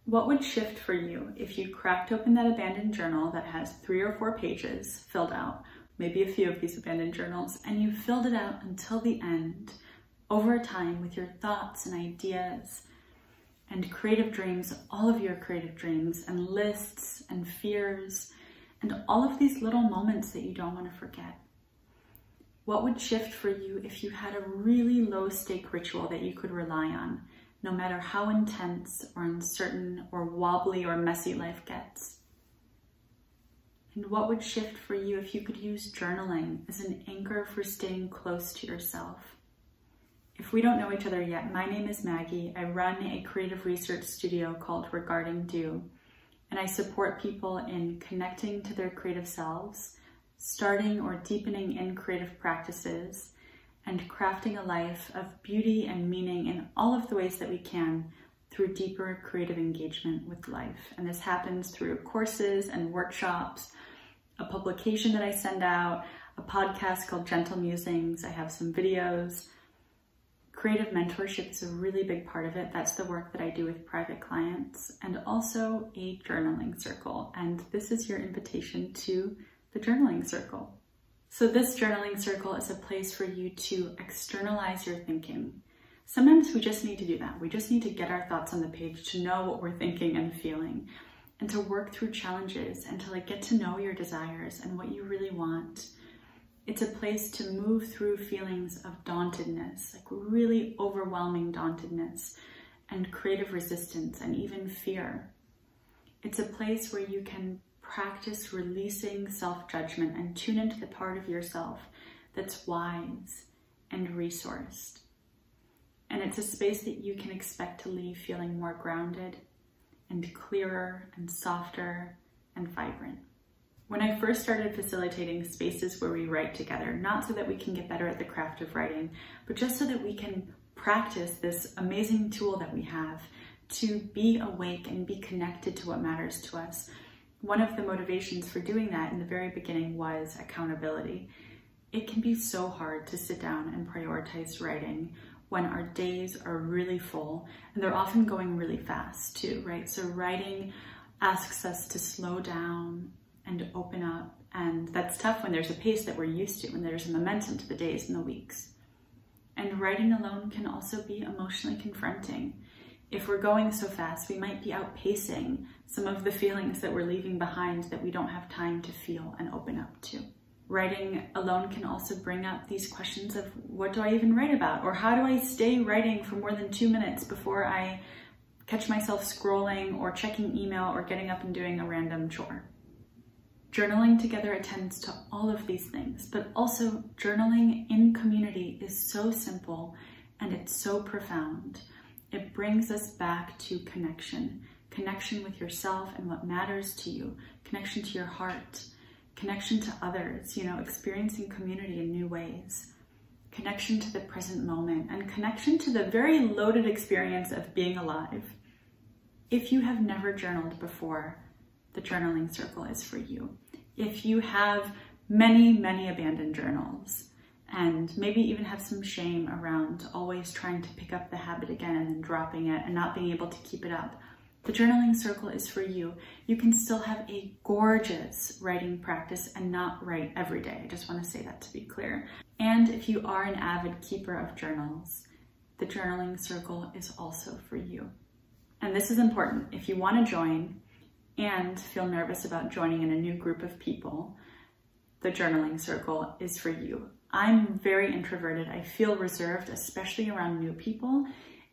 What would shift for you if you cracked open that abandoned journal that has 3 or 4 pages filled out, maybe a few of these abandoned journals, and you filled it out until the end, over time with your thoughts and ideas and creative dreams, all of your creative dreams and lists and fears and all of these little moments that you don't want to forget? What would shift for you if you had a really low-stake ritual that you could rely on, no matter how intense or uncertain or wobbly or messy life gets? And what would shift for you if you could use journaling as an anchor for staying close to yourself? If we don't know each other yet, my name is Maggie. I run a creative research studio called Regarding Do, and I support people in connecting to their creative selves, starting or deepening in creative practices, and crafting a life of beauty and meaning in all of the ways that we can through deeper creative engagement with life. And this happens through courses and workshops, a publication that I send out, a podcast called Gentle Musings. I have some videos. Creative mentorship is a really big part of it. That's the work that I do with private clients, and also a journaling circle. And this is your invitation to the journaling circle. So this journaling circle is a place for you to externalize your thinking. Sometimes we just need to do that. We just need to get our thoughts on the page, to know what we're thinking and feeling, and to work through challenges and to get to know your desires and what you really want. It's a place to move through feelings of dauntedness, really overwhelming dauntedness and creative resistance and even fear. It's a place where you can practice releasing self-judgment and tune into the part of yourself that's wise and resourced. And it's a space that you can expect to leave feeling more grounded and clearer and softer and vibrant. When I first started facilitating spaces where we write together, not so that we can get better at the craft of writing, but just so that we can practice this amazing tool that we have to be awake and be connected to what matters to us. One of the motivations for doing that in the very beginning was accountability. It can be so hard to sit down and prioritize writing when our days are really full, and they're often going really fast too, right? So writing asks us to slow down and open up, and that's tough when there's a pace that we're used to, when there's a momentum to the days and the weeks. And writing alone can also be emotionally confronting. If we're going so fast, we might be outpacing some of the feelings that we're leaving behind that we don't have time to feel and open up to. Writing alone can also bring up these questions of, what do I even write about? Or how do I stay writing for more than 2 minutes before I catch myself scrolling or checking email or getting up and doing a random chore? Journaling together attends to all of these things, but also journaling in community is so simple and it's so profound. It brings us back to connection with yourself and what matters to you, connection to your heart, connection to others, experiencing community in new ways, connection to the present moment, and connection to the very loaded experience of being alive. If you have never journaled before, the journaling circle is for you. If you have many, many abandoned journals and maybe even have some shame around always trying to pick up the habit again and then dropping it and not being able to keep it up, the journaling circle is for you. You can still have a gorgeous writing practice and not write every day. I just want to say that to be clear. And if you are an avid keeper of journals, the journaling circle is also for you. And this is important. If you want to join and feel nervous about joining in a new group of people, the journaling circle is for you. I'm very introverted. I feel reserved, especially around new people.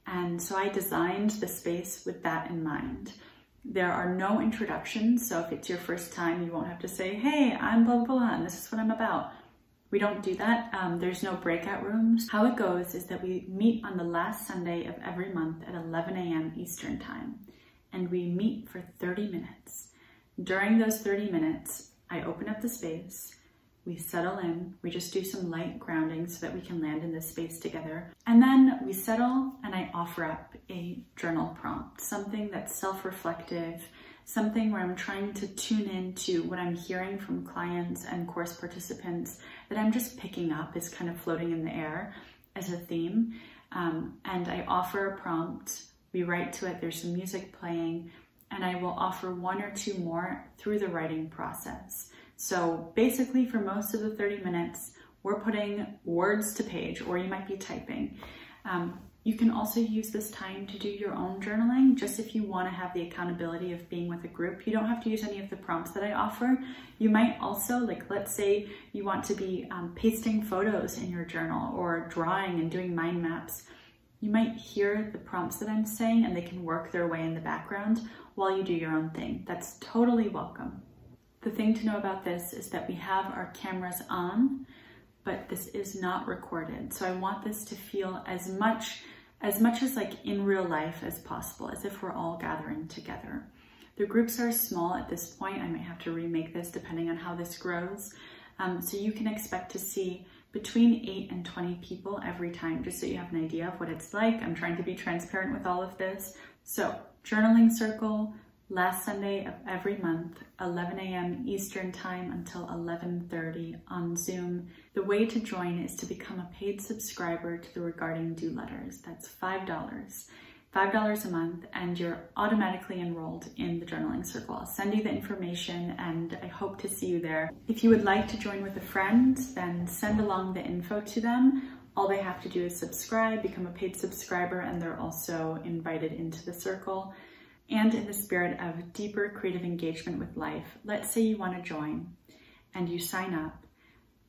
And so I designed the space with that in mind. There are no introductions. So if it's your first time, you won't have to say, hey, I'm blah, blah, blah, and this is what I'm about. We don't do that. There's no breakout rooms. How it goes is that we meet on the last Sunday of every month at 11 a.m. Eastern time. And we meet for 30 minutes. During those 30 minutes, I open up the space, we settle in, we just do some light grounding so that we can land in this space together. And then we settle and I offer up a journal prompt, something that's self-reflective, something where I'm trying to tune into what I'm hearing from clients and course participants that I'm just picking up is kind of floating in the air as a theme. And I offer a prompt. We write to it, there's some music playing, and I will offer 1 or 2 more through the writing process. So basically for most of the 30 minutes, we're putting words to page, or you might be typing. You can also use this time to do your own journaling, just if you want to have the accountability of being with a group. You don't have to use any of the prompts that I offer. You might also, like, let's say you want to be pasting photos in your journal or drawing and doing mind maps. You might hear the prompts that I'm saying and they can work their way in the background while you do your own thing. That's totally welcome. The thing to know about this is that we have our cameras on, but this is not recorded. So I want this to feel as much as like in real life as possible, as if we're all gathering together. The groups are small at this point. I might have to remake this depending on how this grows. So you can expect to see between 8 and 20 people every time, just so you have an idea of what it's like. I'm trying to be transparent with all of this. So journaling circle, last Sunday of every month, 11 a.m. Eastern time until 11:30 on Zoom. The way to join is to become a paid subscriber to the Regarding Do letters. That's $5 a month, and you're automatically enrolled in the journaling circle. I'll send you the information and I hope to see you there. If you would like to join with a friend, then send along the info to them. All they have to do is subscribe, become a paid subscriber, and they're also invited into the circle. And in the spirit of deeper creative engagement with life, let's say you want to join and you sign up.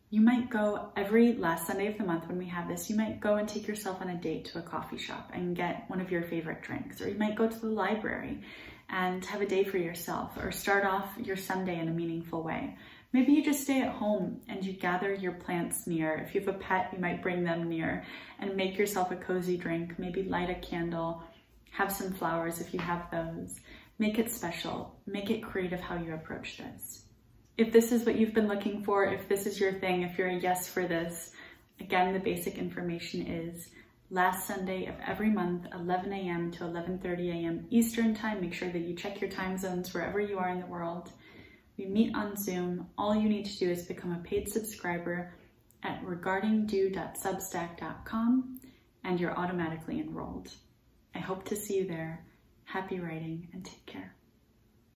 You might go every last Sunday of the month when we have this, you might go and take yourself on a date to a coffee shop and get one of your favorite drinks, or you might go to the library and have a day for yourself, or start off your Sunday in a meaningful way. Maybe you just stay at home and you gather your plants near. If you have a pet, you might bring them near and make yourself a cozy drink, maybe light a candle, have some flowers if you have those. Make it special, make it creative how you approach this. If this is what you've been looking for, if this is your thing, if you're a yes for this, again, the basic information is last Sunday of every month, 11 a.m. to 11:30 a.m. Eastern time. Make sure that you check your time zones wherever you are in the world. We meet on Zoom. All you need to do is become a paid subscriber at regardingdo.substack.com and you're automatically enrolled. I hope to see you there. Happy writing and take care.